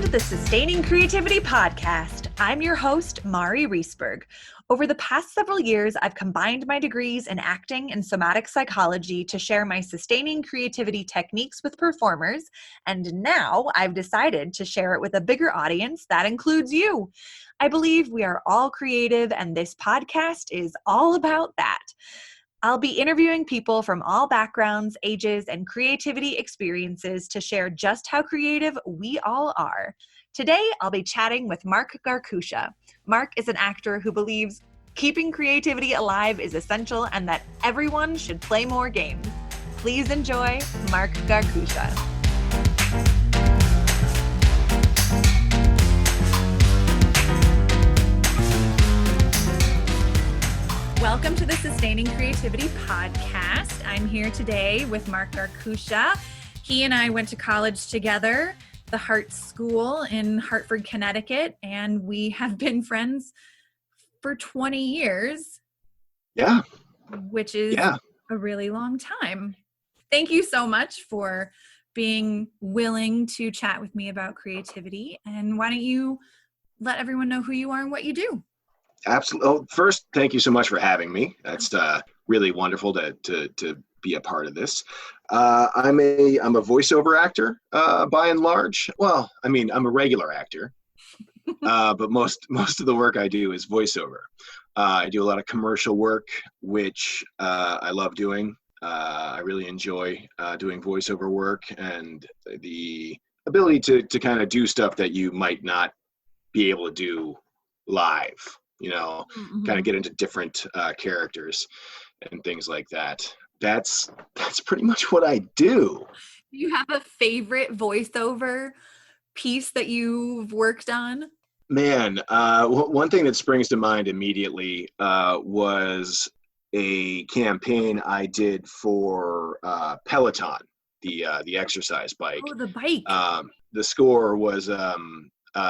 to the Sustaining Creativity Podcast. I'm your host, Mari Riesberg. Over the past several years, I've combined my degrees in acting and somatic psychology to share my sustaining creativity techniques with performers, and now I've decided to share it with a bigger audience that includes you. I believe we are all creative, and this podcast is all about that. I'll be interviewing people from all backgrounds, ages, and creativity experiences to share just how creative we all are. Today, I'll be chatting with Mark Garkusha. Mark is an actor who believes keeping creativity alive is essential and that everyone should play more games. Please enjoy Mark Garkusha. Welcome to the Sustaining Creativity Podcast. I'm here today with Mark Garkusha. He and I went to college together, the Hart School in Hartford, Connecticut, and we have been friends for 20 years. Yeah. Which is a really long time. Thank you so much for being willing to chat with me about creativity. And why don't you let everyone know who you are and what you do? Absolutely. Oh, first, thank you so much for having me. That's really wonderful to be a part of this. I'm a voiceover actor by and large. Well, I mean, I'm a regular actor, but most of the work I do is voiceover. I do a lot of commercial work, which I love doing. I really enjoy doing voiceover work and the ability to kind of do stuff that you might not be able to do live. Kind of get into different characters and things like that. That's pretty much what I do. Do you have a favorite voiceover piece that you've worked on? Man, one thing that springs to mind immediately was a campaign I did for Peloton, the exercise bike. Oh, the bike. The score was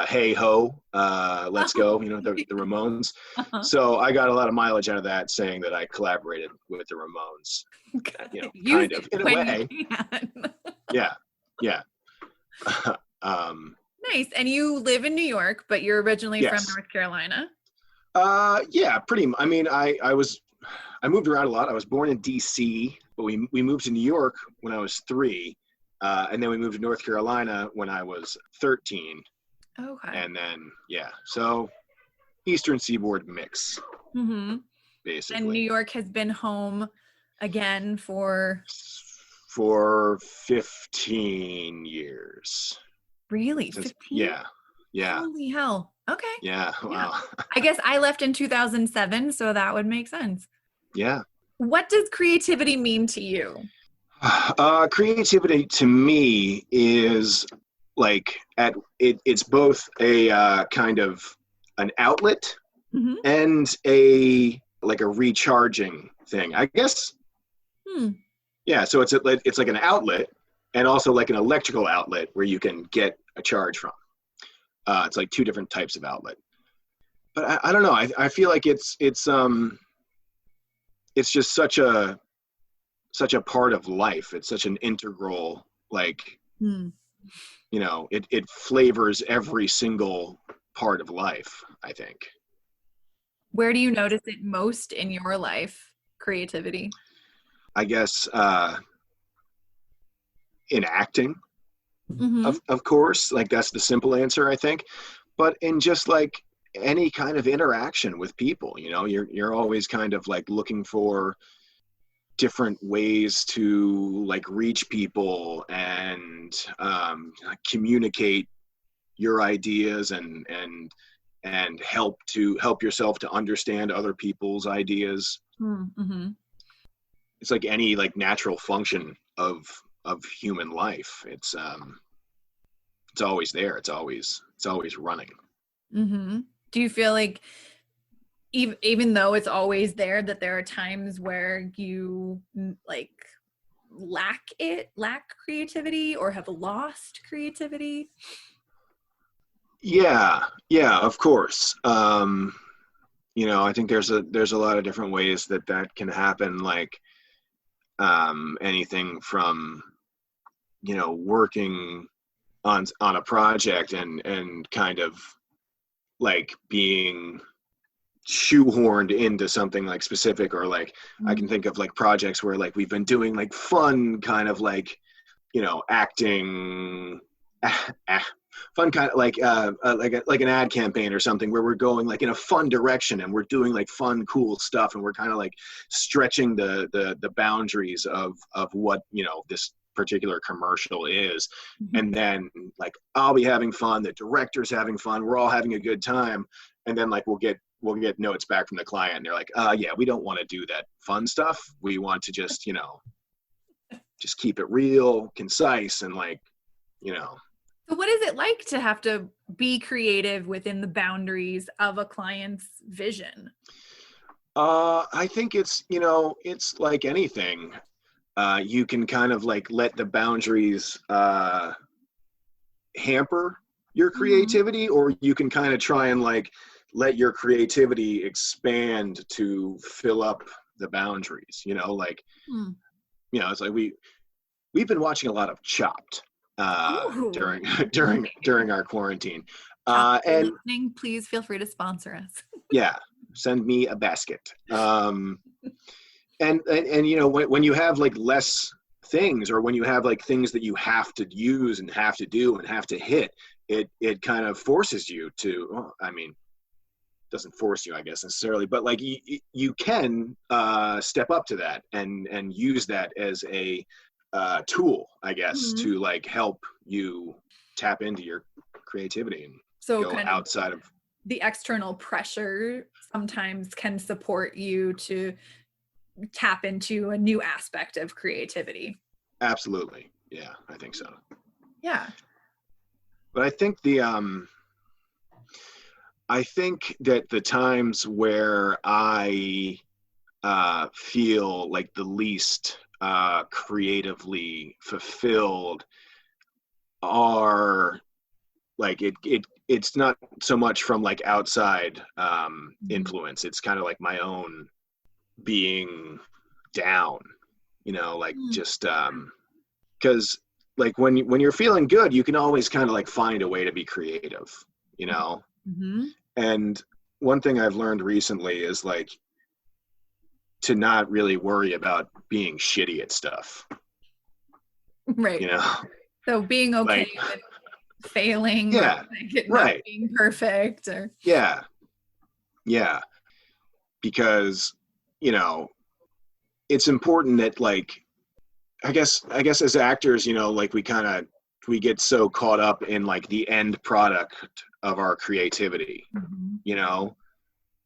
Hey Ho, Let's Go, the Ramones. Uh-huh. So I got a lot of mileage out of that, saying that I collaborated with the Ramones, kind of, in a way. Yeah. Nice. And you live in New York, but you're originally from North Carolina? Yeah, I mean, I moved around a lot. I was born in DC, but we moved to New York when I was 3, and then we moved to North Carolina when I was 13. Okay. And then, so Eastern Seaboard mix, basically. And New York has been home again for 15 years. Really? 15? Yeah. Holy hell. Okay. Yeah, wow. I guess I left in 2007, so that would make sense. Yeah. What does creativity mean to you? Creativity to me is like it's both a kind of an outlet and a recharging thing, I guess. Yeah, so it's like an outlet and also like an electrical outlet where you can get a charge from. It's like two different types of outlet. But I don't know. I feel like it's just such a part of life. It's such an integral it flavors every single part of life, I think. Where do you notice it most in your life, creativity? I guess in acting, of course, like that's the simple answer, I think. But in just like any kind of interaction with people, you're always kind of like looking for different ways to like reach people and communicate your ideas and help yourself to understand other people's ideas. It's like any like natural function of human life. It's always there. It's always running. Do you feel like even though it's always there, that there are times where you like lack creativity or have lost creativity? Yeah, of course. I think there's a lot of different ways that can happen. Like anything from working on a project and kind of like being shoehorned into something like specific, or like I can think of like projects where like we've been doing like fun kind of like, you know, acting fun kind of like an ad campaign or something where we're going like in a fun direction and we're doing like fun cool stuff, and we're kind of like stretching the boundaries of what, you know, this particular commercial is. And then like I'll be having fun, the director's having fun, we're all having a good time, and then like we'll get notes back from the client and they're like, yeah, we don't want to do that fun stuff, we want to just, you know, just keep it real, concise, and like, you know. So what is it like to have to be creative within the boundaries of a client's vision? I think it's, you know, it's like anything. You can kind of like let the boundaries hamper your creativity, or you can kind of try and like let your creativity expand to fill up the boundaries, you know, like, you know, it's like we've been watching a lot of Chopped during our quarantine. And listening, please feel free to sponsor us. Yeah, send me a basket. And you know, when you have like less things, or when you have like things that you have to use and have to do and have to hit, it kind of forces you to, well, I mean, doesn't force you, I guess, necessarily, but like you can step up to that and use that as a tool, I guess, to like help you tap into your creativity and so go kind outside of the external pressure sometimes can support you to tap into a new aspect of creativity. Absolutely. Yeah, I think so. Yeah. But I think I think that the times where I feel like the least creatively fulfilled are like it's not so much from like outside influence. It's kind of like my own being down, you know, like just because like when you're feeling good, you can always kind of like find a way to be creative, you know. And one thing I've learned recently is like to not really worry about being shitty at stuff. Right. You know? So being okay with failing, yeah, or not being perfect, or yeah. Because, you know, it's important that like I guess as actors, you know, like we get so caught up in like the end product of our creativity, you know,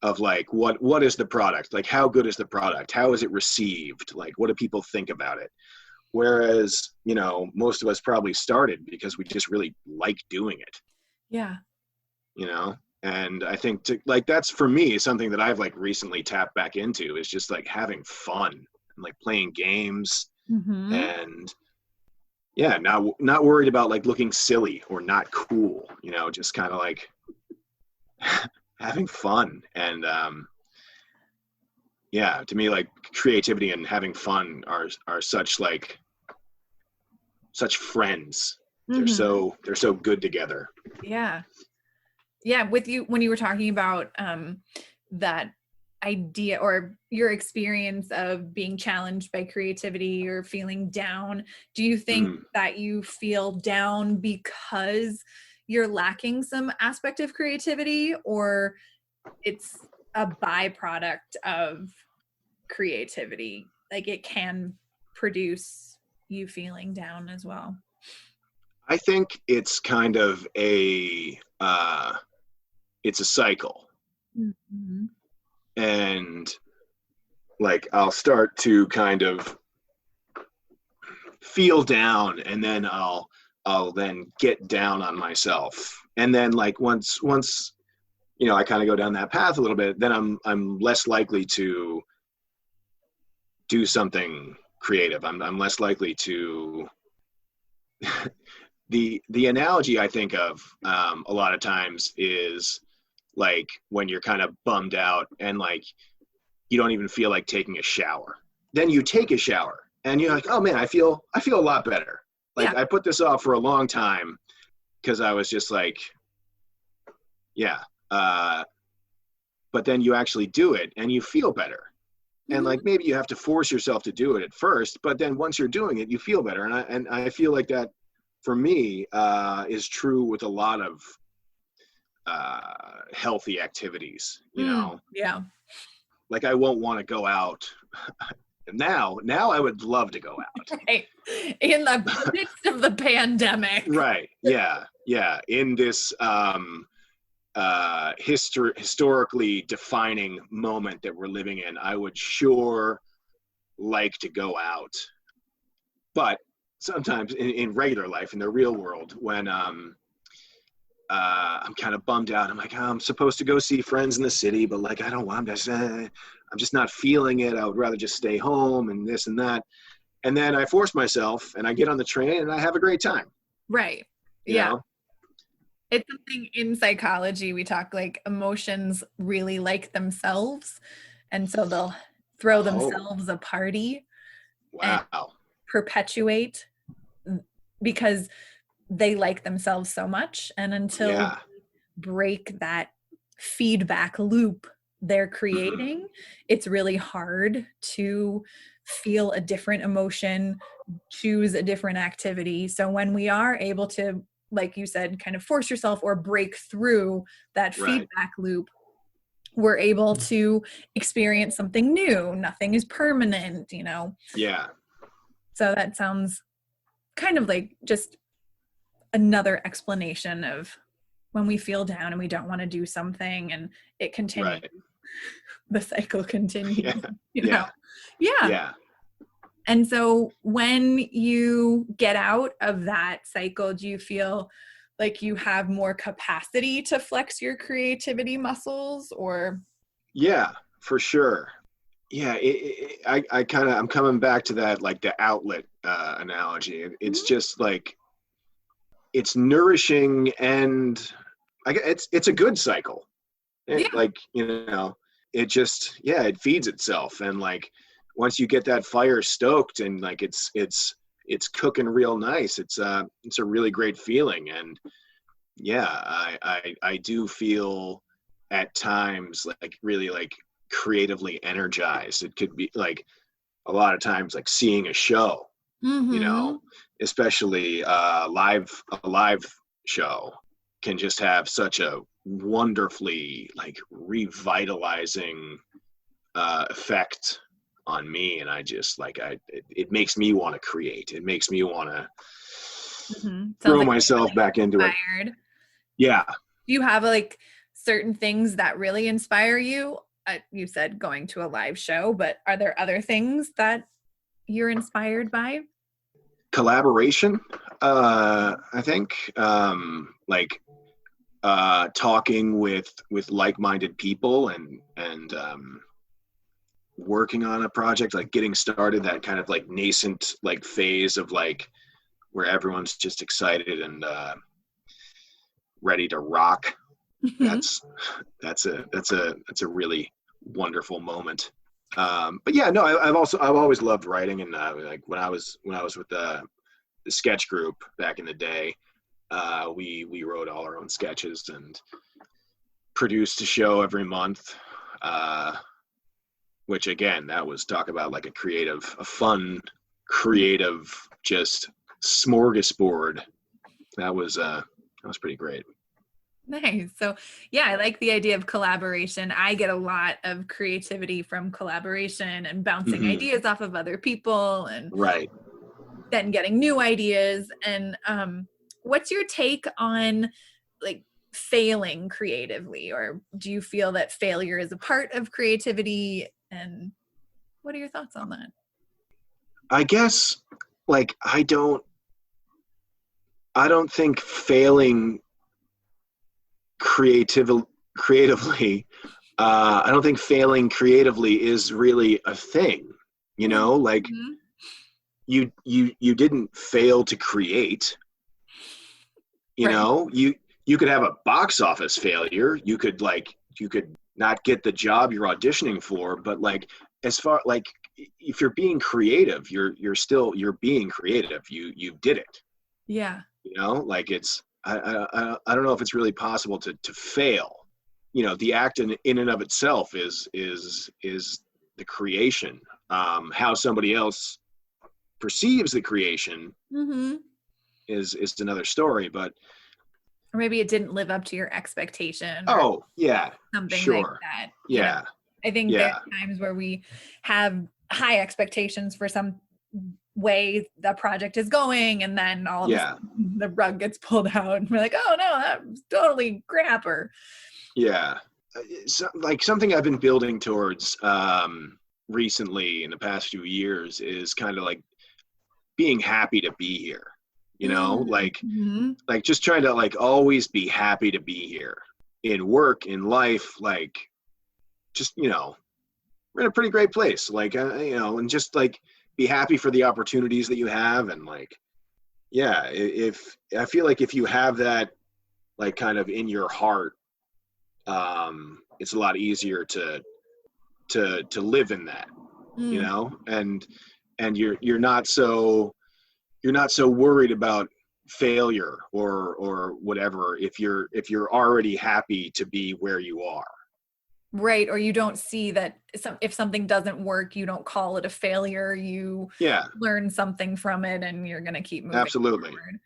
of like what is the product, like how good is the product, how is it received, like what do people think about it, whereas, you know, most of us probably started because we just really like doing it, you know. And I think like that's for me something that I've like recently tapped back into, is just like having fun and like playing games and yeah, not worried about like looking silly or not cool, you know, just kind of like having fun. And yeah, to me, like creativity and having fun are such friends. They're so good together. With you, when you were talking about that idea or your experience of being challenged by creativity or feeling down, do you think that you feel down because you're lacking some aspect of creativity, or it's a byproduct of creativity, like it can produce you feeling down as well? I think it's kind of it's a cycle. And like I'll start to kind of feel down, and then I'll then get down on myself, and then like once you know I kind of go down that path a little bit, then I'm less likely to do something creative. I'm less likely to the analogy I think of a lot of times is like when you're kind of bummed out and like you don't even feel like taking a shower, then you take a shower and you're like, oh man, I feel a lot better. Like I put this off for a long time, because I was just like, yeah. But then you actually do it and you feel better. And like, maybe you have to force yourself to do it at first, but then once you're doing it, you feel better. And I feel like that for me is true with a lot of healthy activities, you know? Yeah. Like I won't want to go out now I would love to go out. Right. In the midst of the pandemic. Right. Yeah. In this historically defining moment that we're living in, I would sure like to go out. But sometimes in regular life, in the real world, when I'm kind of bummed out, I'm like, oh, I'm supposed to go see friends in the city, but like I don't want. I'm just not feeling it. I would rather just stay home and this and that. And then I force myself and I get on the train and I have a great time. Right. You know? It's something in psychology, we talk like emotions really like themselves. And so they'll throw themselves a party. Wow. And perpetuate because they like themselves so much. And until they break that feedback loop they're creating, it's really hard to feel a different emotion, choose a different activity. So when we are able to, like you said, kind of force yourself or break through that feedback loop, we're able to experience something new. Nothing is permanent, you know? Yeah. So that sounds kind of like just another explanation of when we feel down and we don't want to do something and it continues. The cycle continues. You know? Yeah. And so when you get out of that cycle, do you feel like you have more capacity to flex your creativity muscles or? Yeah, for sure. Yeah. I'm coming back to that, like the outlet analogy. It's just like, it's nourishing and it's a good cycle. Like, you know, it just, it feeds itself. And like, once you get that fire stoked and like, it's cooking real nice. It's a really great feeling. And I do feel at times like really like creatively energized. It could be like a lot of times like seeing a show, you know, especially a live show can just have such a wonderfully like revitalizing effect on me. And I just like, it makes me want to create. It makes me want to throw myself back into inspired. It. Yeah. Do you have like certain things that really inspire you? You said going to a live show, but are there other things that you're inspired by? Collaboration, I think, like talking with like-minded people and working on a project, like getting started, that kind of like nascent like phase of like where everyone's just excited and ready to rock. That's a really wonderful moment. But yeah, no, I've always loved writing, and like when I was with the sketch group back in the day, we wrote all our own sketches and produced a show every month, which again, that was talk about like a fun, creative, just smorgasbord. That was pretty great. Nice. So yeah, I like the idea of collaboration. I get a lot of creativity from collaboration and bouncing ideas off of other people and then getting new ideas. And what's your take on like failing creatively, or do you feel that failure is a part of creativity? And what are your thoughts on that? I guess like I don't think failing creatively I don't think failing creatively is really a thing, you know, like you didn't fail to create, you know, you could have a box office failure, you could not get the job you're auditioning for, but like as far like if you're being creative, you're being creative, you did it, you know, like it's I don't know if it's really possible to fail. The act in and of itself is the creation. How somebody else perceives the creation Mm-hmm. is another story, but Or maybe it didn't live up to your expectation or oh yeah, something like sure, that. yeah, I think there yeah, are times where we have high expectations for some way the project is going, and then all of a yeah, sudden the rug gets pulled out and we're like, oh no, that was totally crap. Or yeah. Like something I've been building towards recently in the past few years is kind of like being happy to be here. mm-hmm. Like just trying to like always be happy to be here in work, in life, like just we're in a pretty great place, like and just like be happy for the opportunities that you have. And like if I feel like if you have that like kind of in your heart, it's a lot easier to live in that, and you're not so worried about failure or whatever if you're already happy to be where you are. Right. Or you don't see that if something doesn't work, you don't call it a failure. You learn something from it and you're going to keep moving Absolutely forward.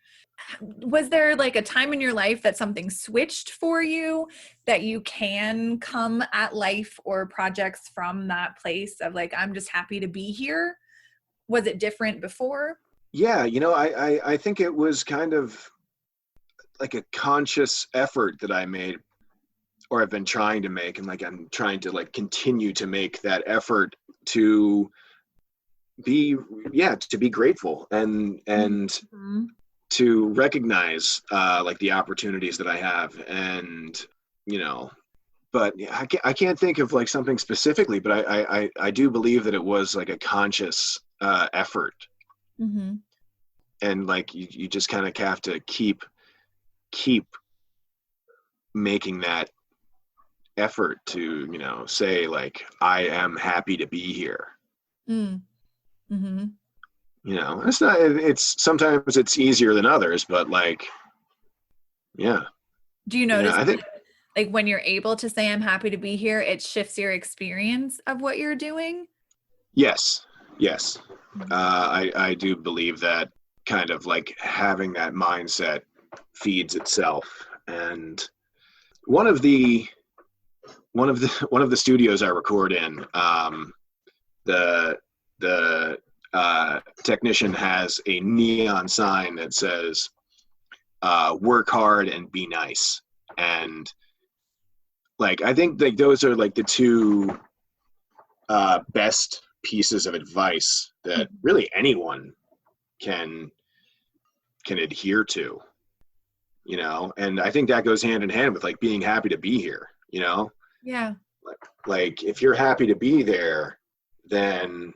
Was there like a time in your life that something switched for you, that you can come at life or projects from that place of like, I'm just happy to be here? Was it different before? Yeah, I think it was kind of like a conscious effort that I made, or I've been trying to make, and like I'm trying to like continue to make that effort to be grateful and Mm-hmm. to recognize like the opportunities that I have. And but I can't think of like something specifically, but I do believe that it was like a conscious effort. Mm-hmm. And like you just kind of have to keep making that effort to say like I am happy to be here. Mm-hmm. It's sometimes it's easier than others, but like do you notice I think like when you're able to say I'm happy to be here, it shifts your experience of what you're doing? yes I do believe that kind of like having that mindset feeds itself. And one of the studios I record in, the technician has a neon sign that says work hard and be nice. And like I think like those are like the two best pieces of advice that really anyone can adhere to, and I think that goes hand in hand with like being happy to be here. Yeah. Like if you're happy to be there, then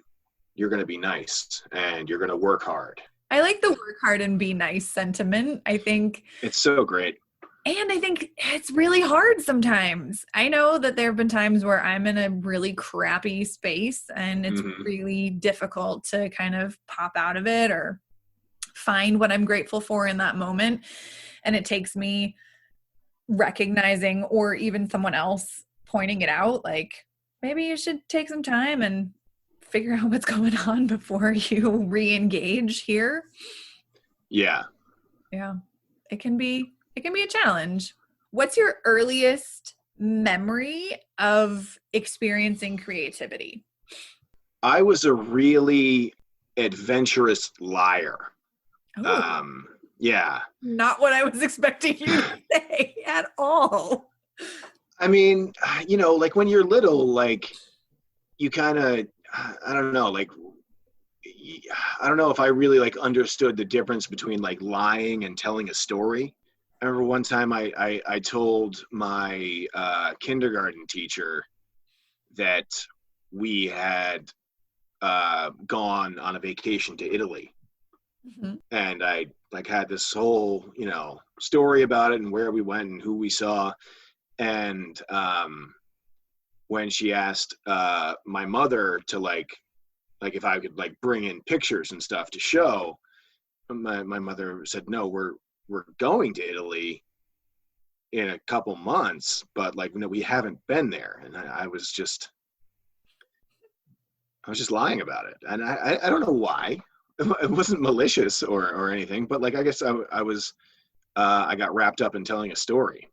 you're going to be nice and you're going to work hard. I like the work hard and be nice sentiment. I think it's so great. And I think it's really hard sometimes. I know that there have been times where I'm in a really crappy space and it's really difficult to kind of pop out of it or find what I'm grateful for in that moment. And it takes me recognizing, or even someone else pointing it out, like maybe you should take some time and figure out what's going on before you re-engage here. Yeah. It can be a challenge. What's your earliest memory of experiencing creativity? I was a really adventurous liar. Oh. Yeah. Not what I was expecting you to say at all. I mean, like when you're little, like you kind of, I don't know, like, I don't know if I really like understood the difference between like lying and telling a story. I remember one time I told my kindergarten teacher that we had gone on a vacation to Italy. And I like had this whole, story about it and where we went and who we saw. And when she asked my mother to like if I could like bring in pictures and stuff to show, my mother said, no, we're we're going to Italy in a couple months, but like, no, we haven't been there. And I was just lying about it. And I don't know why. It wasn't malicious or anything, but like, I guess I got wrapped up in telling a story.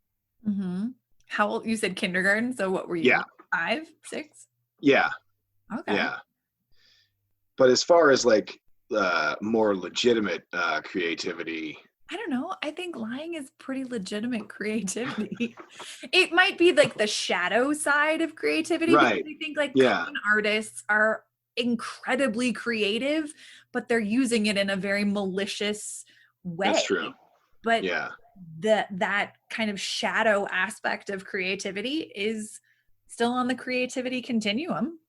Mm-hmm. How old? You said kindergarten. So what were you? Yeah. 5, 6? Yeah. Okay. Yeah. But as far as like more legitimate creativity, I don't know. I think lying is pretty legitimate creativity. It might be like the shadow side of creativity, right? because I think like Yeah, con artists are incredibly creative, but they're using it in a very malicious way. that's true. But Yeah, that kind of shadow aspect of creativity is still on the creativity continuum.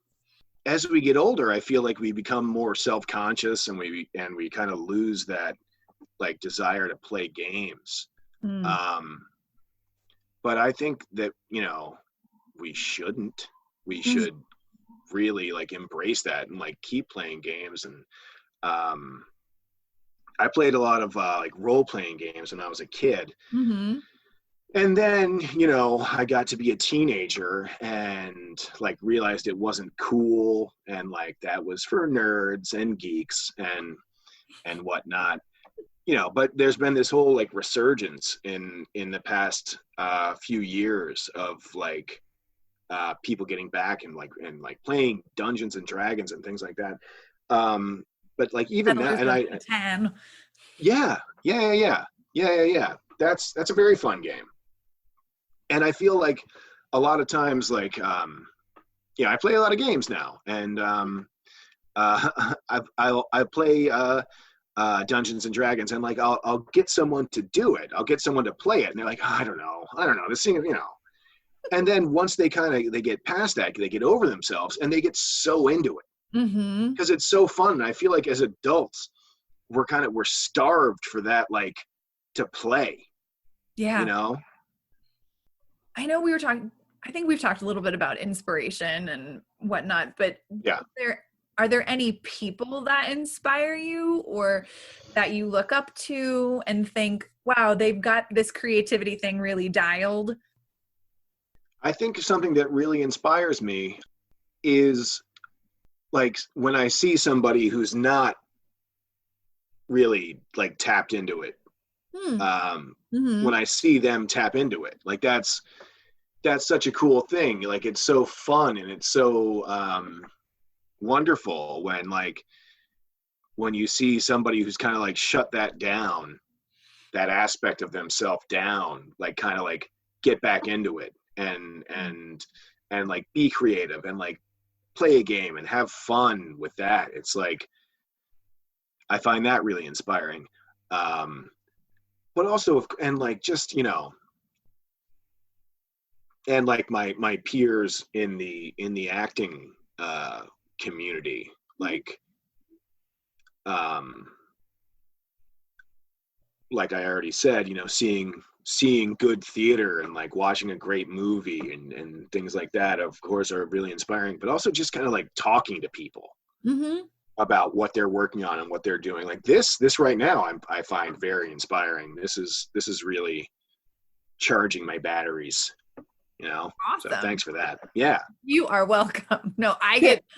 as we get older, I feel like we become more self-conscious, and we kind of lose that like desire to play games. Mm. But I think that, you know, we shouldn't. We should really like embrace that and like keep playing games. And I played a lot of like role-playing games when I was a kid. Mm-hmm. And then, you know, I got to be a teenager and like realized it wasn't cool, and like that was for nerds and geeks and whatnot. You know, but there's been this whole like resurgence in the past few years of like people getting back and like playing Dungeons and Dragons and things like that. But like even now, and yeah. That's a very fun game. And I feel like a lot of times, like, I play a lot of games now, and I play Dungeons and Dragons, and like I'll get someone to do it. I'll get someone to play it, and they're like, oh, I don't know, this thing, you know. And then once they get past that, they get over themselves, and they get so into it because it's so fun. And I feel like as adults, we're starved for that, like, to play. Yeah. You know. I know I think we've talked a little bit about inspiration and whatnot, but yeah. Are there any people that inspire you or that you look up to and think, wow, they've got this creativity thing really dialed? I think something that really inspires me is like when I see somebody who's not really like tapped into it. When I see them tap into it, like that's such a cool thing. Like it's so fun, and it's so wonderful when you see somebody who's kind of like shut that down, that aspect of themselves down, like kind of like get back into it and like be creative and like play a game and have fun with that. It's like I find that really inspiring. But also, and like just, you know, and like my peers in the acting community, like I already said, you know, seeing good theater and like watching a great movie and things like that, of course, are really inspiring. But also just kind of like talking to people about what they're working on and what they're doing. Like this right now, I find very inspiring. This is really charging my batteries. You know, awesome. So thanks for that. Yeah, you are welcome. No,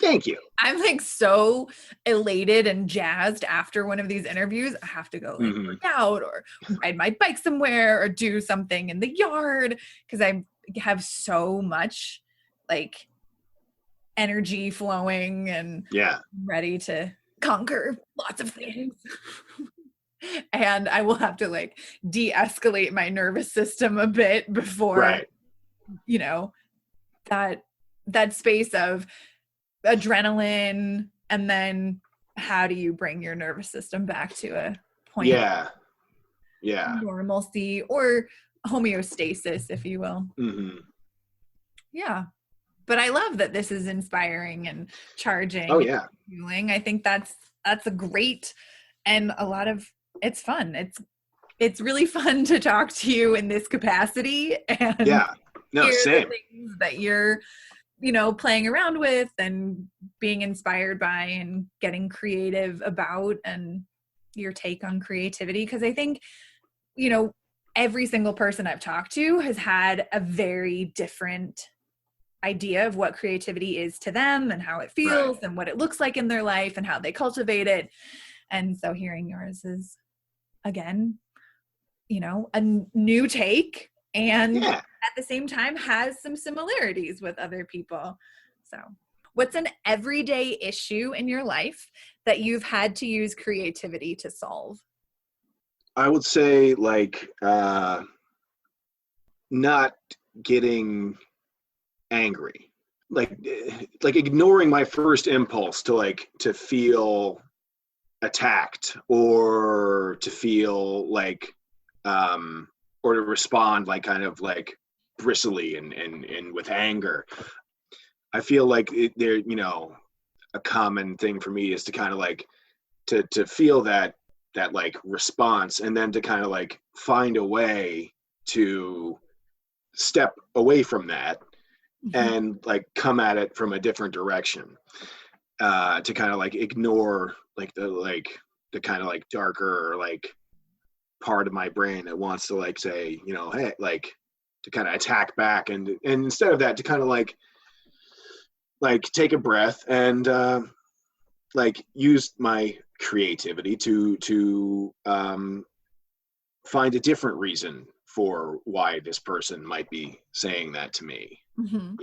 thank you. I'm like so elated and jazzed after one of these interviews. I have to go like work out or ride my bike somewhere or do something in the yard because I have so much like energy flowing and ready to conquer lots of things. And I will have to like de-escalate my nervous system a bit before you know, that space of adrenaline, and then how do you bring your nervous system back to a point of normalcy or homeostasis, if you will. Yeah. But I love that this is inspiring and charging. Oh yeah. Fueling. I think that's a great, and a lot of, it's fun. It's really fun to talk to you in this capacity and same. the things that you're, you know, playing around with and being inspired by and getting creative about, and your take on creativity. Because I think every single person I've talked to has had a very different idea of what creativity is to them and how it feels and what it looks like in their life and how they cultivate it. And so hearing yours is, again, a new take, and at the same time has some similarities with other people. So what's an everyday issue in your life that you've had to use creativity to solve? I would say not getting angry, like ignoring my first impulse to feel attacked or to feel or to respond kind of bristly and with anger. I feel like there, a common thing for me is to kind of to feel that response, and then to kind of find a way to step away from that and come at it from a different direction, to kind of ignore the kind of darker part of my brain that wants to say, hey, to kind of attack back, and instead of that, to kind of take a breath and use my creativity to find a different reason for why this person might be saying that to me, and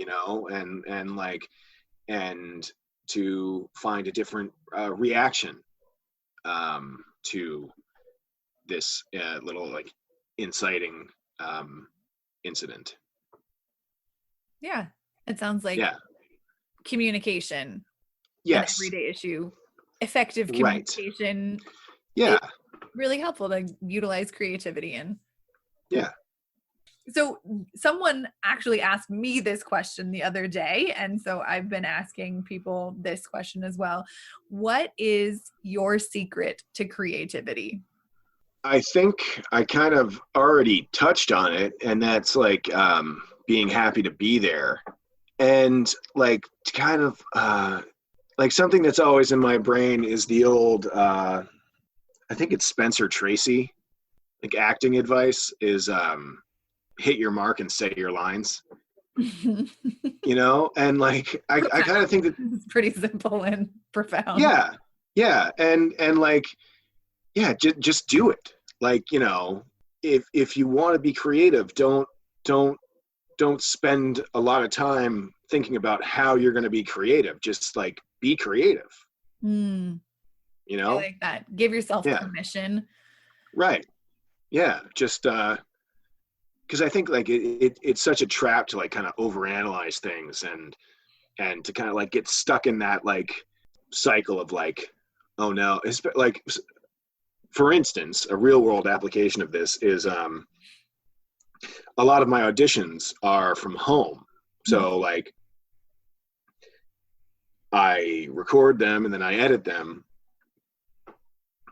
to find a different reaction to this little inciting incident. Yeah, it sounds like communication. Yes. An everyday issue. Effective communication. Right. Yeah. Really helpful to utilize creativity in. Yeah. So someone actually asked me this question the other day, and so I've been asking people this question as well. What is your secret to creativity? I think I kind of already touched on it, and that's being happy to be there, and kind of something that's always in my brain is the old I think it's Spencer Tracy acting advice is hit your mark and say your lines. And I kind of think that it's pretty simple and profound. Yeah, and just do it. If you want to be creative, don't spend a lot of time thinking about how you're going to be creative. Just be creative. I like that. Give yourself permission. Right. Yeah. Just because I think it's such a trap to kind of overanalyze things and to kind of get stuck in that cycle of oh no. It's for instance, a real world application of this is a lot of my auditions are from home. So I record them and then I edit them.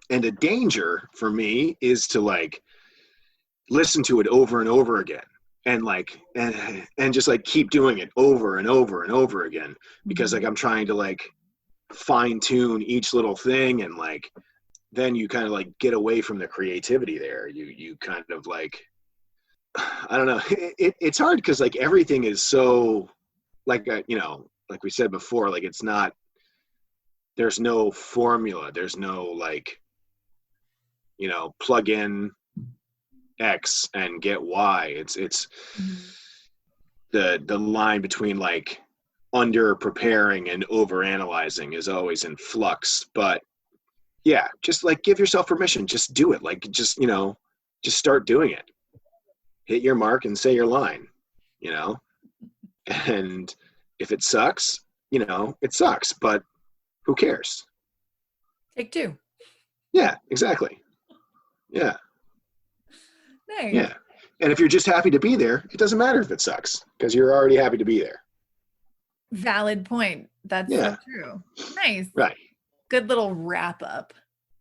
And a danger for me is to listen to it over and over again and and just keep doing it over and over and over again, because I'm trying to fine tune each little thing, and then you kind of get away from the creativity there. You kind of I don't know. It's hard because everything is so like we said before, it's not, there's no formula, there's no plug in X and get Y. It's the line between under preparing and over analyzing is always in flux. But yeah, just give yourself permission, just do it. Just start doing it. Hit your mark and say your line, and if it sucks, it sucks, but who cares? Take two. Yeah, exactly. Yeah. Nice. Yeah. And if you're just happy to be there, it doesn't matter if it sucks, because you're already happy to be there. Valid point. That's so true. Nice. Right. Good little wrap up.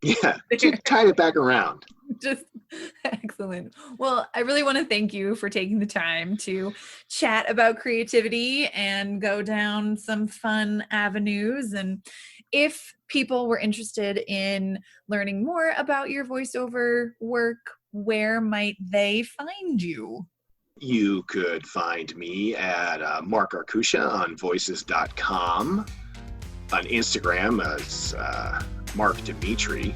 Yeah. Just tied it back around. Just excellent. Well, I really want to thank you for taking the time to chat about creativity and go down some fun avenues. And if people were interested in learning more about your voiceover work, where might they find you? You could find me at Mark Garkusha on voices.com, on Instagram as Mark Dimitri.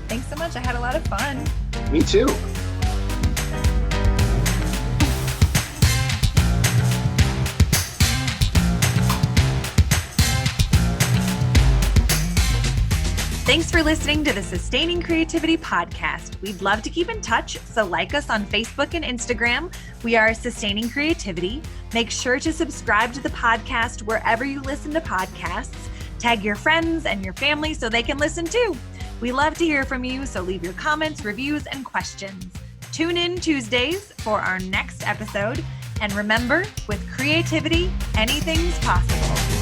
Thanks so much. I had a lot of fun. Me too. Thanks for listening to the Sustaining Creativity Podcast. We'd love to keep in touch, so like us on Facebook and Instagram. We are Sustaining Creativity. Make sure to subscribe to the podcast wherever you listen to podcasts. Tag your friends and your family so they can listen too. We love to hear from you, so leave your comments, reviews, and questions. Tune in Tuesdays for our next episode. And remember, with creativity, anything's possible.